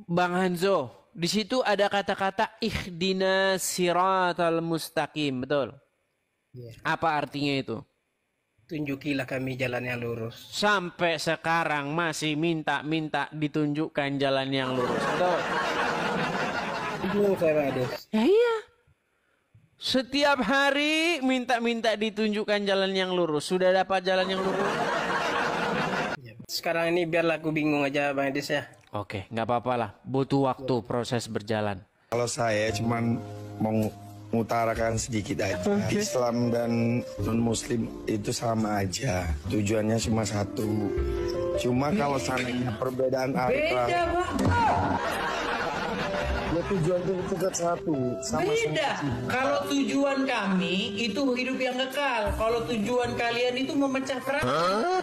Bang Hanzo, di situ ada kata-kata ihdina siratal mustaqim, betul? Ya. Apa artinya itu? Tunjukilah kami jalan yang lurus. Sampai sekarang masih minta-minta ditunjukkan jalan yang lurus, betul? Bingung saya, Pak Ades. Ya iya. Setiap hari minta-minta ditunjukkan jalan yang lurus. Sudah dapat jalan yang lurus? Ya. Sekarang ini biarlah aku bingung aja, Bang Ades ya. Oke, nggak apa-apa lah. Butuh waktu proses berjalan. Kalau saya cuman mengutarakan sedikit aja. Islam dan non-muslim itu sama aja. Tujuannya cuma satu. Cuma kalau seandainya perbedaan agama. Ya tujuan itu tetap satu. Beda. Kalau tujuan kami itu hidup yang kekal. Kalau tujuan kalian itu memecah belah.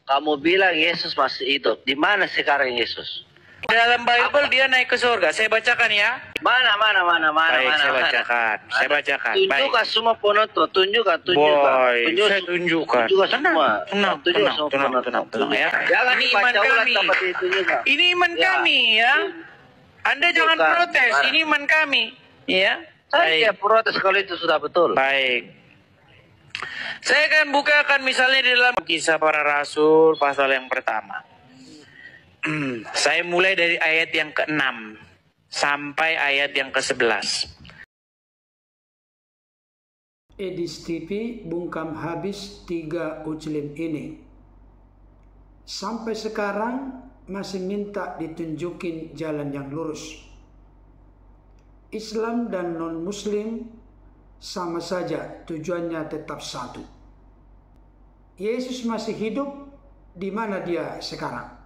Kamu bilang Yesus masih hidup. Di mana sekarang Yesus? Dalam Bible dia naik ke surga. Saya bacakan ya. Mana? Baik, saya bacakan. Saya bacakan. Baik. Tunjukkan semua penonton. Tunjukkan. Boy, saya tunjukkan. Tunjukkan semua. Tenang ya. Jangan Ini iman dibaca ulang kami. seperti itu juga. Ini iman Ya. kami ya. Anda jangan Tunjukkan. protes. Mana? Ini iman kami. Ya. Saya protes kalau itu sudah betul. Baik. Saya akan bukakan misalnya di dalam Kisah Para Rasul pasal yang pertama. Saya mulai dari ayat yang ke-6 sampai ayat yang ke-11. Edis TV bungkam habis 3 ujlim ini. Sampai sekarang masih minta ditunjukin jalan yang lurus. Islam dan non-muslim sama saja, tujuannya tetap satu. Yesus masih hidup, di mana dia sekarang?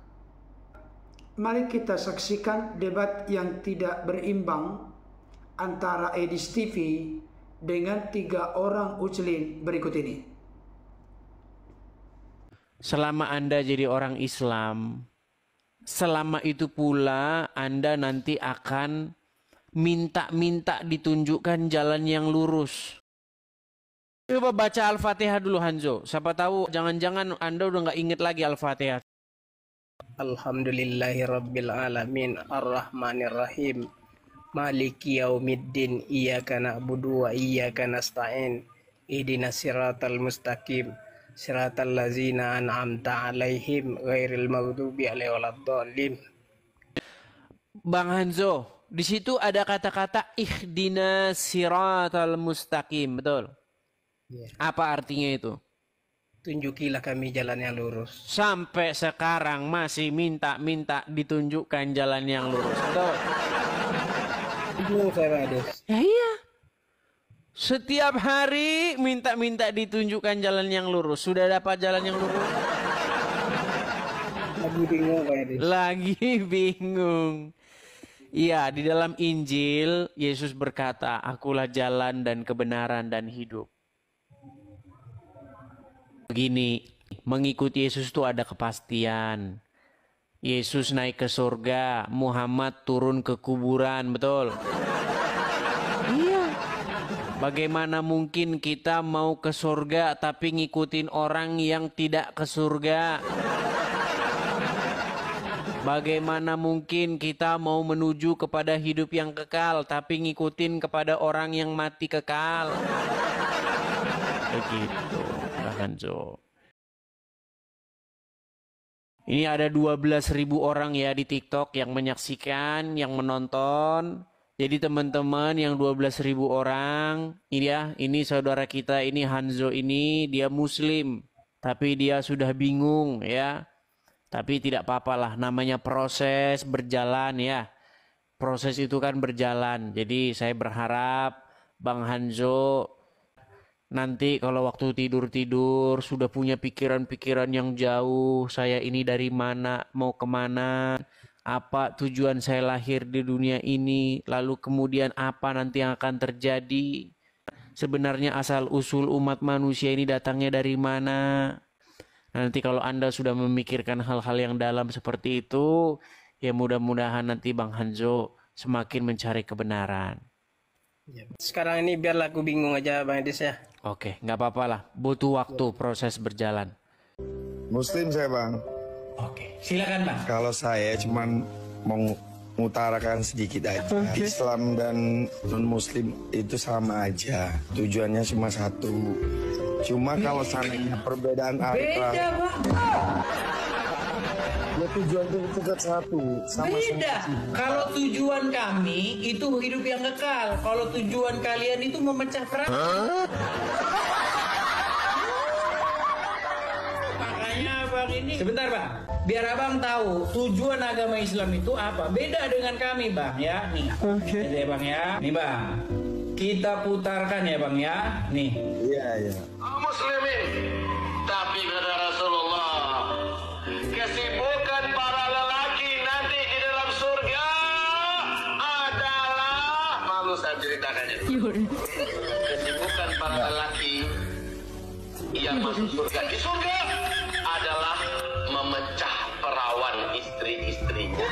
Mari kita saksikan debat yang tidak berimbang antara Edis TV dengan 3 orang ujlin berikut ini. Selama Anda jadi orang Islam, selama itu pula Anda nanti akan minta-minta ditunjukkan jalan yang lurus. Coba baca Al-Fatihah dulu Hanzo. Siapa tahu jangan-jangan Anda udah nggak inget lagi Al-Fatihah. Alhamdulillahirabbil alamin arrahmanirrahim maliki yaumiddin iyyaka na'budu wa iyyaka nasta'in ihdinas siratal mustaqim siratal ladzina an'amta 'alaihim ghairil maghdubi 'alaihim waladdallin. Bang Hanzo, di situ ada kata-kata ihdina siratal mustaqim, betul? Ya. Apa artinya itu? Tunjukilah kami jalan yang lurus. Sampai sekarang masih minta-minta ditunjukkan jalan yang lurus, betul? Bingung saya, Pak Ades. Ya iya. Setiap hari minta-minta ditunjukkan jalan yang lurus. Sudah dapat jalan yang lurus? Lagi bingung, Pak Ades. Lagi bingung. Iya, di dalam Injil Yesus berkata, "Akulah jalan dan kebenaran dan hidup." Begini, mengikuti Yesus itu ada kepastian. Yesus naik ke surga, Muhammad turun ke kuburan, betul? Iya. Bagaimana mungkin kita mau ke surga tapi ngikutin orang yang tidak ke surga? Bagaimana mungkin kita mau menuju kepada hidup yang kekal tapi ngikutin kepada orang yang mati kekal? Begitu, Bang Hanzo. Ini ada 12.000 orang ya di TikTok yang menyaksikan, yang menonton. Jadi teman-teman yang 12.000 orang, ini ya, ini saudara kita, ini Hanzo ini, dia Muslim. Tapi dia sudah bingung ya. Tapi tidak apa-apalah, namanya proses berjalan ya. Proses itu kan berjalan. Jadi saya berharap Bang Hanzo nanti kalau waktu tidur-tidur sudah punya pikiran-pikiran yang jauh. Saya ini dari mana, mau kemana, apa tujuan saya lahir di dunia ini, lalu kemudian apa nanti yang akan terjadi. Sebenarnya asal-usul umat manusia ini datangnya dari mana. Nanti kalau Anda sudah memikirkan hal-hal yang dalam seperti itu, ya mudah-mudahan nanti Bang Hanzo semakin mencari kebenaran. Ya. Sekarang ini biarlah aku bingung aja, Bang Ades ya. Oke, nggak apa-apa lah. Butuh waktu proses berjalan. Muslim saya, Bang. Oke, silakan Bang. Kalau saya cuman mau mengutarakan sedikit aja. Islam dan non-muslim itu sama aja. Tujuannya cuma satu. Cuma kalau seandainya perbedaan Beda Bang. ya tujuan itu tetap satu. Beda. Kalau tujuan kami itu hidup yang kekal. Kalau tujuan kalian itu memecah perawan. Makanya Bang ini. Sebentar Bang. Biar Abang tahu tujuan agama Islam itu apa. Beda dengan kami Bang ya. Nih. Oke. Ya Bang ya. Nih Bang. Kita putarkan ya Bang ya. Nih. Iya. Muslimin, tapi kata Rasulullah, kesibukan para lelaki nanti di dalam surga adalah, malu saya ceritakannya. Kesibukan para lelaki yang masuk surga di surga adalah memecah perawan istri-istrinya.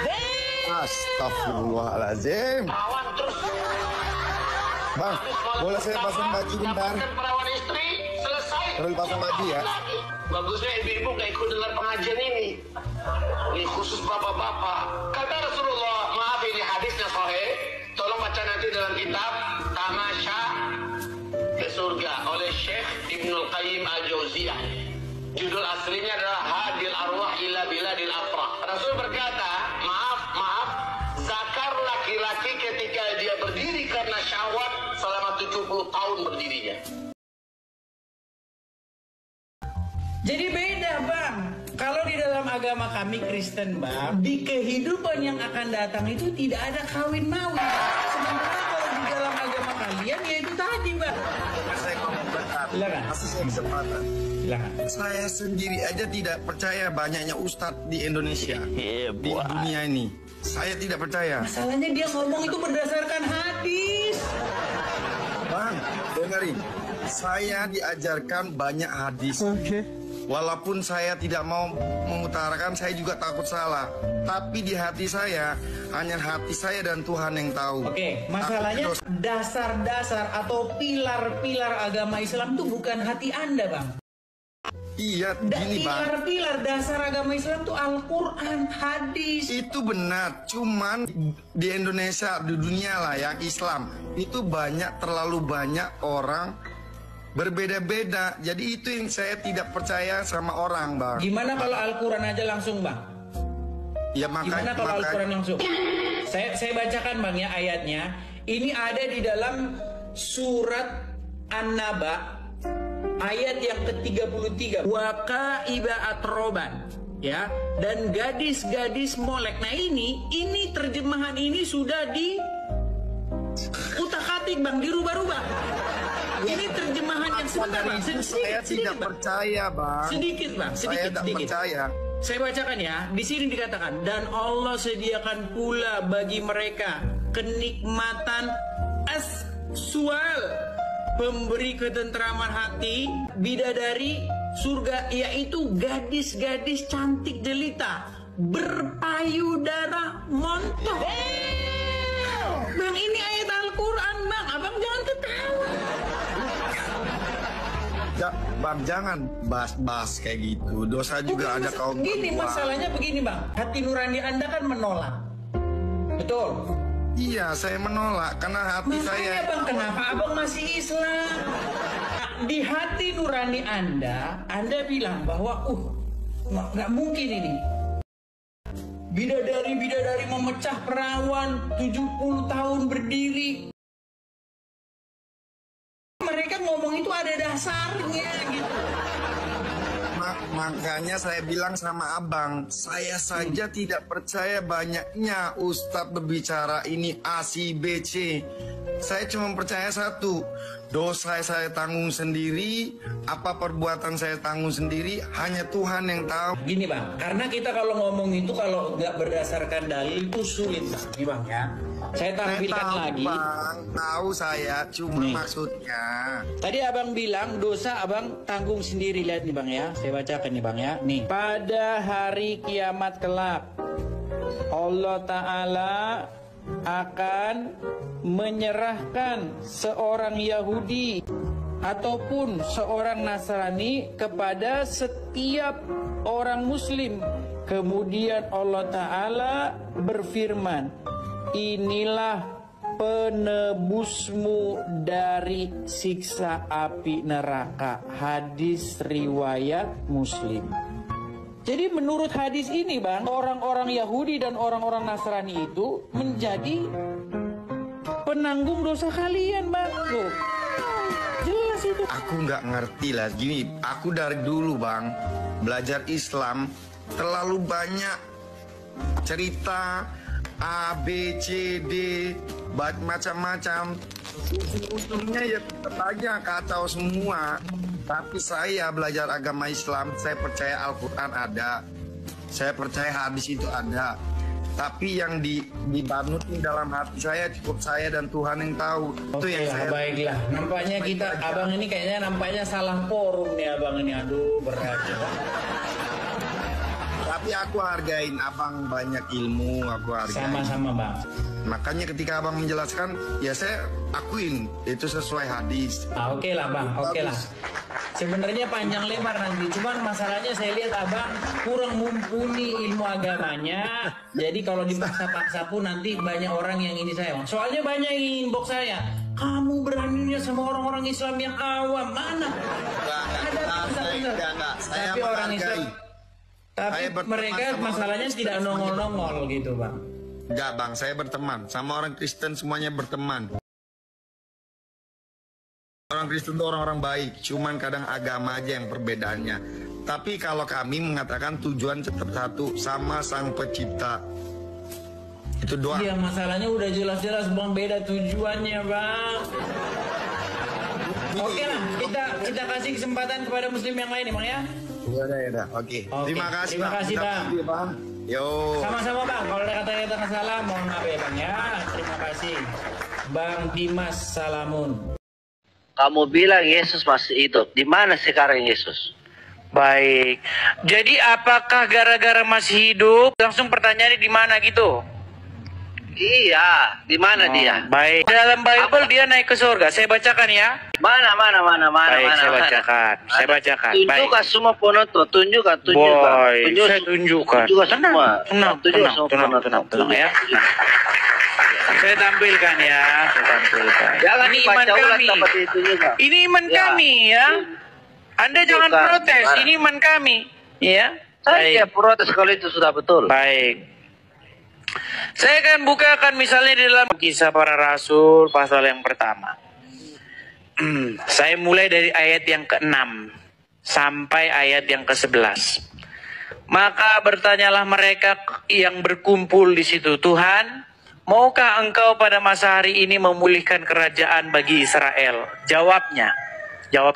Astagfirullahaladzim. Perawan terus. Bang, boleh saya pasang baju bentar? Dapatkan perawan istri, selesai. Terus pasang baju ya. Bagusnya ibu-ibu gak ikut dengar pengajian ini. Ini khusus bapak-bapak. Kata Rasulullah, maaf ini hadisnya sahih. Tolong baca nanti dalam kitab Tamasya ke Surga oleh Syekh Ibnul Qayyim Al-Jauziyah. Judul aslinya adalah Hadil Arwah ila Biladil Afrah. Rasul berkata, maaf, zakar laki-laki ketika dia berdiri karena syahwat selama 70 tahun berdirinya. Jadi beda Bang. Kalau di dalam agama kami Kristen Bang, di kehidupan yang akan datang itu tidak ada kawin mawin. Sementara kalau di dalam agama kalian ya itu tadi Bang. Saya ngomong bentar. Silakan. Kasih saya kesempatan. Silakan. Saya sendiri aja tidak percaya banyaknya ustadz di Indonesia. Di dunia ini. Saya tidak percaya. Masalahnya dia ngomong itu berdasarkan hadis. Bang, dengerin. Saya diajarkan banyak hadis. Walaupun saya tidak mau mengutarakan, saya juga takut salah. Tapi di hati saya, hanya hati saya dan Tuhan yang tahu. Oke, masalahnya dasar-dasar atau pilar-pilar agama Islam itu bukan hati Anda Bang. Iya, gini Bang. Pilar-pilar dasar agama Islam itu Al-Quran, hadis. Itu benar, cuman di Indonesia, di dunia lah yang Islam, itu terlalu banyak orang berbeda-beda. Jadi itu yang saya tidak percaya sama orang, Bang. Gimana kalau Al-Quran aja langsung, Bang? Ya Gimana kalau Al-Quran langsung? Saya bacakan, Bang, ya ayatnya. Ini ada di dalam surat An-Naba ayat yang ke-33. Waqaiba atroban, ya, dan gadis-gadis molek. Nah, ini terjemahan ini sudah di utak-atik, Bang, dirubah-rubah. Ini terjemahan yang sebentar, Bang. Saya tidak percaya, Bang. Sedikit, Bang. Saya tidak percaya. Saya bacakan ya. Di sini dikatakan, dan Allah sediakan pula bagi mereka kenikmatan as-sual, pemberi ketentraman hati, bidadari surga, yaitu gadis-gadis cantik jelita berpayudara montok. Bang, ini ayat Al-Quran, Bang. Abang jangan ketawa. Bang, jangan bahas-bahas kayak gitu. Dosa juga ada kaum Gini, perempuan. masalahnya begini, Bang. Hati nurani Anda kan menolak. Betul? Iya, saya menolak karena hati Makanya, saya. Bang, kenapa Abang masih Islam? Di hati nurani Anda bilang bahwa, nggak mungkin ini. Bidadari-bidadari memecah perawan 70 tahun berdiri. Mereka ngomong itu ada dasarnya gitu. Makanya saya bilang sama abang, saya saja tidak percaya banyaknya ustadz berbicara ini A, C, B, C. Saya cuma percaya satu, dosa saya tanggung sendiri, apa perbuatan saya tanggung sendiri, hanya Tuhan yang tahu. Gini, Bang, karena kita kalau ngomong itu kalau nggak berdasarkan dalil itu sulit, Bang. Nih, Bang, ya. Saya tampilkan lagi. Bang, tahu saya, cuma Nih. maksudnya. Tadi Abang bilang dosa Abang tanggung sendiri. Lihat nih, Bang, ya. Saya bacakan nih, Bang, ya. Nih. Pada hari kiamat kelak, Allah Ta'ala akan menyerahkan seorang Yahudi ataupun seorang Nasrani kepada setiap orang Muslim. Kemudian Allah Ta'ala berfirman, inilah penebusmu dari siksa api neraka. Hadis riwayat Muslim. Jadi menurut hadis ini Bang, orang-orang Yahudi dan orang-orang Nasrani itu menjadi penanggung dosa kalian Bang. Tuh. Jelas itu. Aku nggak ngerti lah. Gini, aku dari dulu Bang belajar Islam terlalu banyak cerita A, B, C, D, macam-macam. Ujungnya ya tetap aja kacau semua. Tapi saya belajar agama Islam, saya percaya Al-Quran ada, saya percaya hadis itu ada. Tapi yang dibanutin dalam hati saya cukup saya dan Tuhan yang tahu. Itu yang saya. Baiklah. Nampaknya kita, abang ini kayaknya nampaknya salah forum nih abang ini. Aduh berat. Tapi aku hargain abang banyak ilmu, aku hargain. Sama-sama Bang. Makanya ketika abang menjelaskan, ya saya akuin itu sesuai hadis. Oke lah Bang, oke lah. Sebenarnya panjang lebar nanti, cuman masalahnya saya lihat abang kurang mumpuni ilmu agamanya. Jadi kalau dipaksa-paksa pun nanti banyak orang yang ini saya. Soalnya banyak yang inbox saya. Kamu beraninya sama orang-orang Islam yang awam, mana? Saya tapi orang Islam. Tapi mereka masalahnya tidak nongol-nongol gitu Bang. Enggak Bang, saya berteman. Sama orang Kristen semuanya berteman. Orang Kristen itu orang-orang baik. Cuman kadang agama aja yang perbedaannya. Tapi kalau kami mengatakan tujuan tetap satu, sama Sang Pencipta. Itu doang. Iya masalahnya udah jelas-jelas Bang beda tujuannya Bang. Oke lah, kita kasih kesempatan kepada Muslim yang lain Bang ya. Ya. Oke. Terima kasih Bang. Yo. Sama-sama Bang, kalau ada kata-kata salah mohon maaf ya Bang ya. Terima kasih. Bang Dimas Salamun. Kamu bilang Yesus masih hidup. Di mana sekarang Yesus? Baik. Jadi apakah gara-gara masih hidup? Langsung pertanyaannya di mana gitu? Iya, di mana dia? Baik. Dalam Bible dia naik ke surga. Saya bacakan ya. Mana? Baik, saya bacakan. Saya bacakan. Tunjukkan Baik. semua penonton. Tunjukkan. Boy, saya tunjukkan. Tunjukkan semua. Tenang ya. Nah. Saya tampilkan ya. Jangan Ini dibaca iman ulang kami. seperti itu juga. Ini iman kami ya. Anda jangan protes. Ini iman kami. Ya. Saya protes kalau itu sudah betul. Baik. Saya akan bukakan misalnya di dalam Kisah Para Rasul pasal yang pertama. Saya mulai dari ayat yang ke-6 sampai ayat yang ke-11. Maka bertanyalah mereka yang berkumpul di situ, Tuhan, maukah engkau pada masa hari ini memulihkan kerajaan bagi Israel? Jawab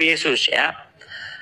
Yesus ya.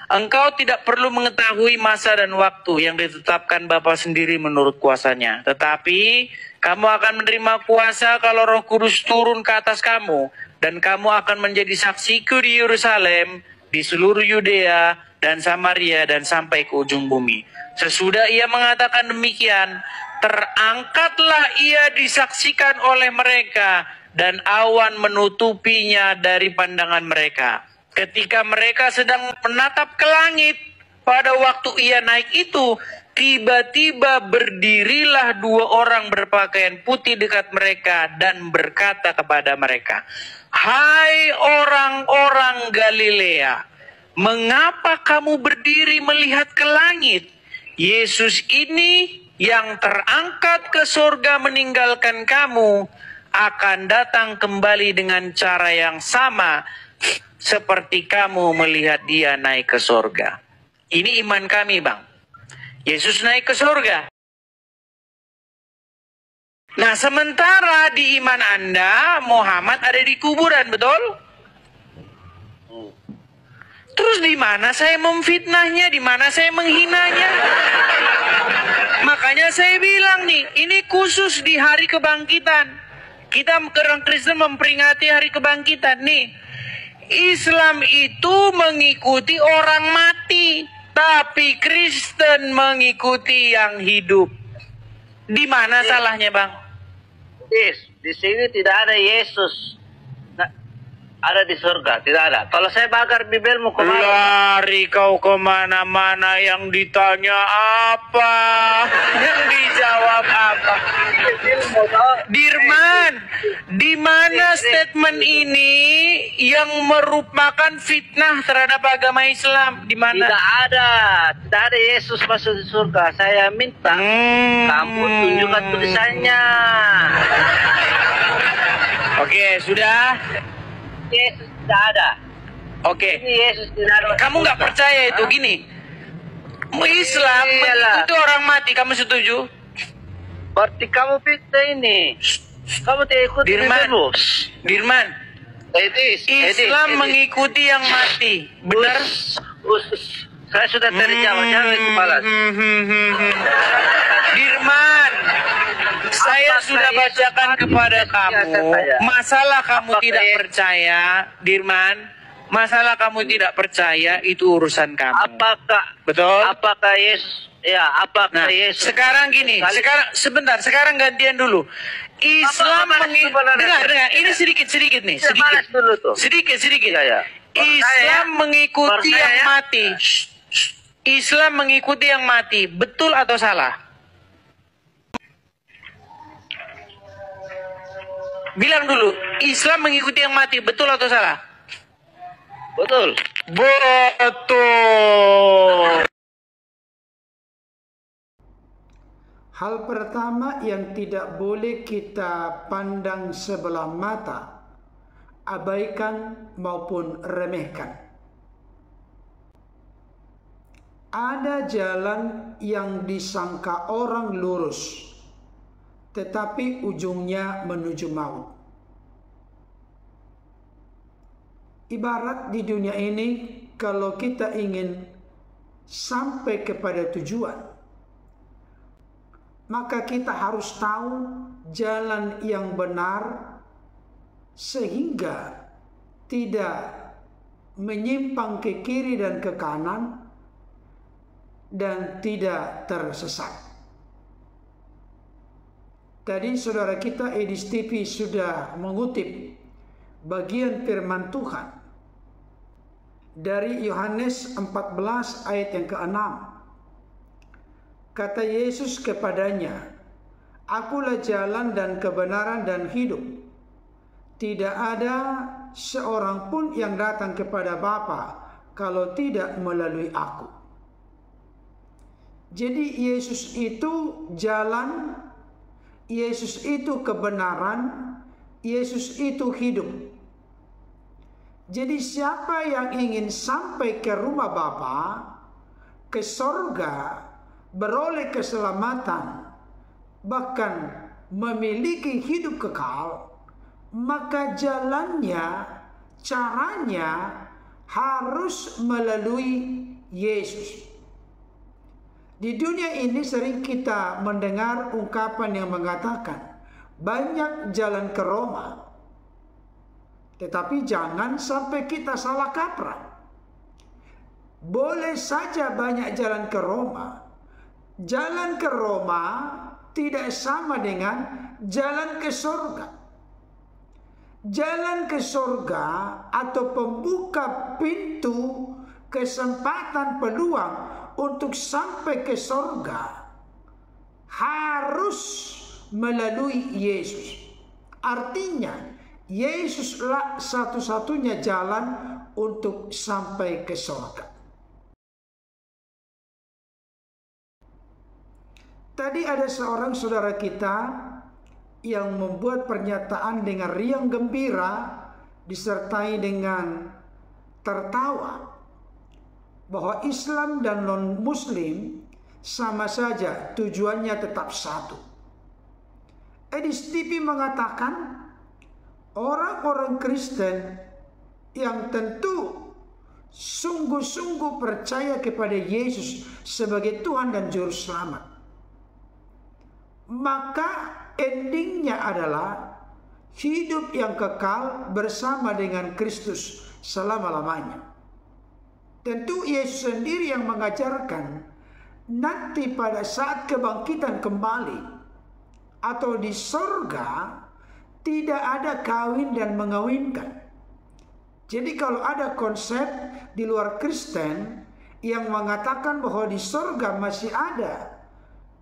Engkau tidak perlu mengetahui masa dan waktu yang ditetapkan Bapa sendiri menurut kuasanya. Tetapi kamu akan menerima kuasa kalau Roh Kudus turun ke atas kamu. Dan kamu akan menjadi saksiku di Yerusalem, di seluruh Yudea dan Samaria dan sampai ke ujung bumi. Sesudah ia mengatakan demikian, terangkatlah ia disaksikan oleh mereka dan awan menutupinya dari pandangan mereka. Ketika mereka sedang menatap ke langit, pada waktu ia naik itu, tiba-tiba berdirilah dua orang berpakaian putih dekat mereka dan berkata kepada mereka, "Hai orang-orang Galilea, mengapa kamu berdiri melihat ke langit? Yesus ini yang terangkat ke surga meninggalkan kamu, akan datang kembali dengan cara yang sama, seperti kamu melihat dia naik ke surga." Ini iman kami Bang. Yesus naik ke surga. Nah sementara di iman Anda, Muhammad ada di kuburan, betul? Terus di mana saya memfitnahnya, di mana saya menghinanya? Makanya saya bilang nih, ini khusus di hari kebangkitan. Kita orang Kristen memperingati hari kebangkitan nih. Islam itu mengikuti orang mati, tapi Kristen mengikuti yang hidup. Di mana salahnya, Bang? Di sini tidak ada Yesus. Nah, ada di surga, tidak ada. Kalau saya bakar bibirmu kemana? Lari kau kemana-mana, yang ditanya apa, yang dijawab apa. Dirman, di mana statement ini yang merupakan fitnah terhadap agama Islam? Di mana? Tidak ada Yesus masuk di surga. Saya minta kamu tunjukkan tulisannya. Oke, sudah. Yesus tidak ada. Oke. Ini Yesus tidak ada. Kamu nggak percaya itu gini? Islam mengikuti orang mati, kamu setuju? Berarti kamu fitnah ini. Kamu tidak ikut bibirmu. Dirman. Islam mengikuti yang mati, benar? Saya sudah terjawab, jangan itu balas. Dirman, saya sudah bacakan kepada kamu. Masalah kamu tidak percaya, Dirman. Masalah kamu tidak percaya itu urusan kamu. Betul? Apakah Yesus? Ya, apakah Yesus? Sekarang gini, sekarang gantian dulu. Islam dengar, ini sedikit nih, sedikit. Ya. Islam mengikuti yang mati. Islam mengikuti yang mati, betul atau salah? Bilang dulu, Islam mengikuti yang mati, betul atau salah? Betul. Hal pertama yang tidak boleh kita pandang sebelah mata, abaikan maupun remehkan. Ada jalan yang disangka orang lurus, tetapi ujungnya menuju maut. Ibarat di dunia ini, kalau kita ingin sampai kepada tujuan, maka kita harus tahu jalan yang benar sehingga tidak menyimpang ke kiri dan ke kanan dan tidak tersesat. Tadi saudara kita Edis TV sudah mengutip bagian firman Tuhan dari Yohanes 14 ayat yang ke-6. Kata Yesus kepadanya, "Akulah jalan dan kebenaran dan hidup. Tidak ada seorang pun yang datang kepada Bapa kalau tidak melalui aku." Jadi Yesus itu jalan, Yesus itu kebenaran, Yesus itu hidup. Jadi siapa yang ingin sampai ke rumah Bapa, ke sorga, beroleh keselamatan, bahkan memiliki hidup kekal, maka jalannya, caranya harus melalui Yesus. Di dunia ini sering kita mendengar ungkapan yang mengatakan banyak jalan ke Roma, tetapi jangan sampai kita salah kaprah. Boleh saja banyak jalan ke Roma. Jalan ke Roma tidak sama dengan jalan ke surga. Jalan ke surga atau pembuka pintu kesempatan peluang untuk sampai ke surga harus melalui Yesus. Artinya Yesuslah satu-satunya jalan untuk sampai ke surga. Tadi ada seorang saudara kita yang membuat pernyataan dengan riang gembira disertai dengan tertawa bahwa Islam dan non-Muslim sama saja, tujuannya tetap satu. Edis TV mengatakan orang-orang Kristen yang tentu sungguh-sungguh percaya kepada Yesus sebagai Tuhan dan Juru Selamat, maka endingnya adalah hidup yang kekal bersama dengan Kristus selama-lamanya. Tentu Yesus sendiri yang mengajarkan nanti pada saat kebangkitan kembali atau di surga tidak ada kawin dan mengawinkan. Jadi kalau ada konsep di luar Kristen yang mengatakan bahwa di surga masih ada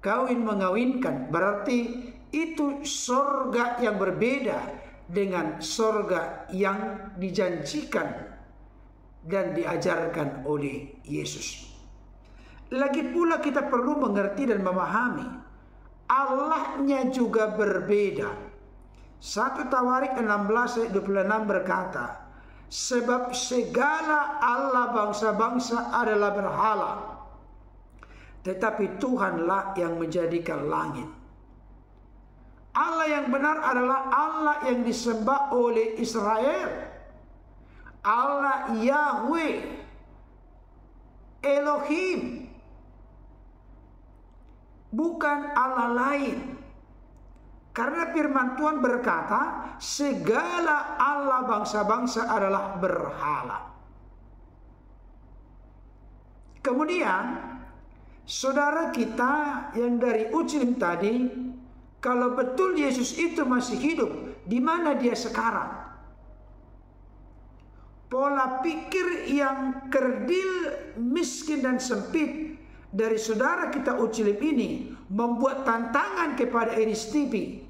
kawin mengawinkan, berarti itu surga yang berbeda dengan surga yang dijanjikan dan diajarkan oleh Yesus. Lagi pula kita perlu mengerti dan memahami Allahnya juga berbeda. 1 Tawarik 16 ayat 26 berkata, sebab segala Allah bangsa-bangsa adalah berhala, tetapi Tuhanlah yang menjadikan langit. Allah yang benar adalah Allah yang disembah oleh Israel, Allah Yahweh, Elohim, bukan Allah lain. Karena firman Tuhan berkata, segala Allah bangsa-bangsa adalah berhala. Kemudian, saudara kita yang dari Uclim tadi, kalau betul Yesus itu masih hidup, di mana dia sekarang? Pola pikir yang kerdil, miskin dan sempit dari saudara kita Uclim ini membuat tantangan kepada Enis TV,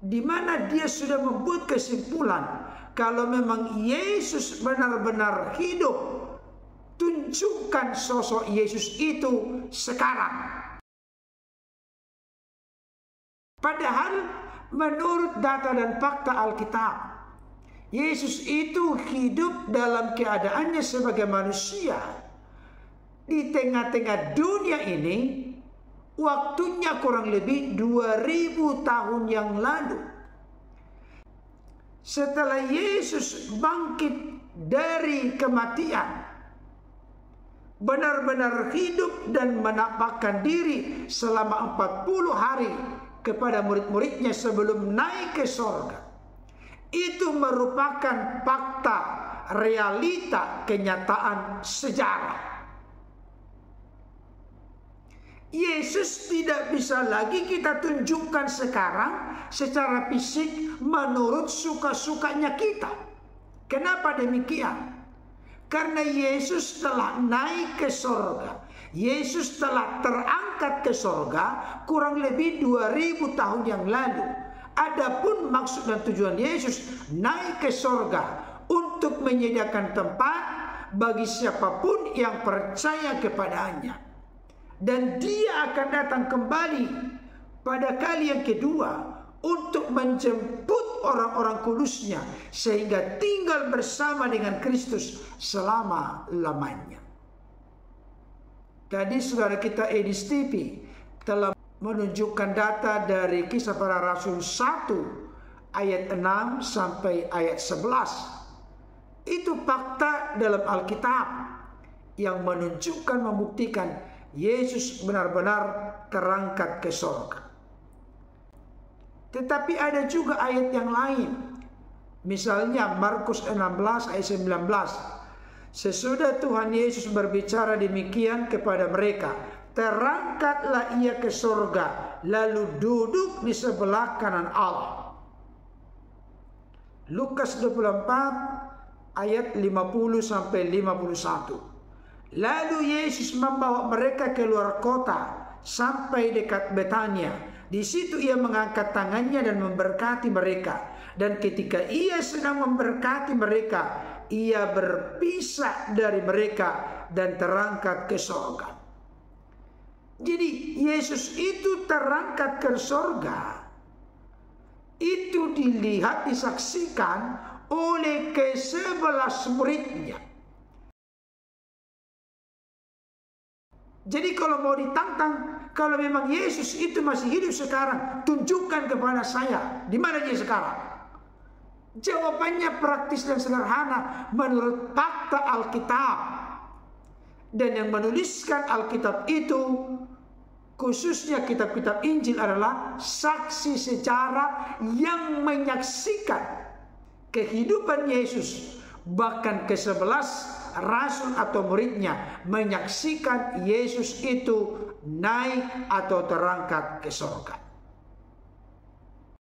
di mana dia sudah membuat kesimpulan kalau memang Yesus benar-benar hidup, tunjukkan sosok Yesus itu sekarang. Padahal menurut data dan fakta Alkitab, Yesus itu hidup dalam keadaannya sebagai manusia di tengah-tengah dunia ini. Waktunya kurang lebih 2000 tahun yang lalu. Setelah Yesus bangkit dari kematian, benar-benar hidup dan menampakkan diri selama 40 hari kepada murid-muridnya sebelum naik ke sorga. Itu merupakan fakta, realita, kenyataan sejarah. Yesus tidak bisa lagi kita tunjukkan sekarang secara fisik menurut suka-sukanya kita. Kenapa demikian? Karena Yesus telah naik ke sorga. Yesus telah terangkat ke sorga kurang lebih 2000 tahun yang lalu. Adapun maksud dan tujuan Yesus naik ke sorga untuk menyediakan tempat bagi siapapun yang percaya kepadanya. Dan dia akan datang kembali pada kali yang kedua untuk menjemput orang-orang kudusnya sehingga tinggal bersama dengan Kristus selama-lamanya. Tadi saudara kita Enis TV telah menunjukkan data dari Kisah Para Rasul 1 ayat 6 sampai ayat 11. Itu fakta dalam Alkitab yang menunjukkan, membuktikan Yesus benar-benar terangkat ke sorga. Tetapi ada juga ayat yang lain. Misalnya Markus 16 ayat 19. Sesudah Tuhan Yesus berbicara demikian kepada mereka, terangkatlah ia ke sorga, lalu duduk di sebelah kanan Allah. Lukas 24 ayat 50 sampai 51. Lalu Yesus membawa mereka keluar kota sampai dekat Betania. Di situ ia mengangkat tangannya dan memberkati mereka. Dan ketika ia sedang memberkati mereka, ia berpisah dari mereka dan terangkat ke sorga. Jadi Yesus itu terangkat ke sorga. Itu dilihat, disaksikan oleh ke-11 muridnya. Jadi kalau mau ditantang, kalau memang Yesus itu masih hidup sekarang, tunjukkan kepada saya di mana dia sekarang. Jawabannya praktis dan sederhana menurut fakta Alkitab. Dan yang menuliskan Alkitab itu, khususnya kitab-kitab Injil, adalah saksi sejarah yang menyaksikan kehidupan Yesus. Bahkan ke-11 rasul atau muridnya menyaksikan Yesus itu naik atau terangkat ke surga.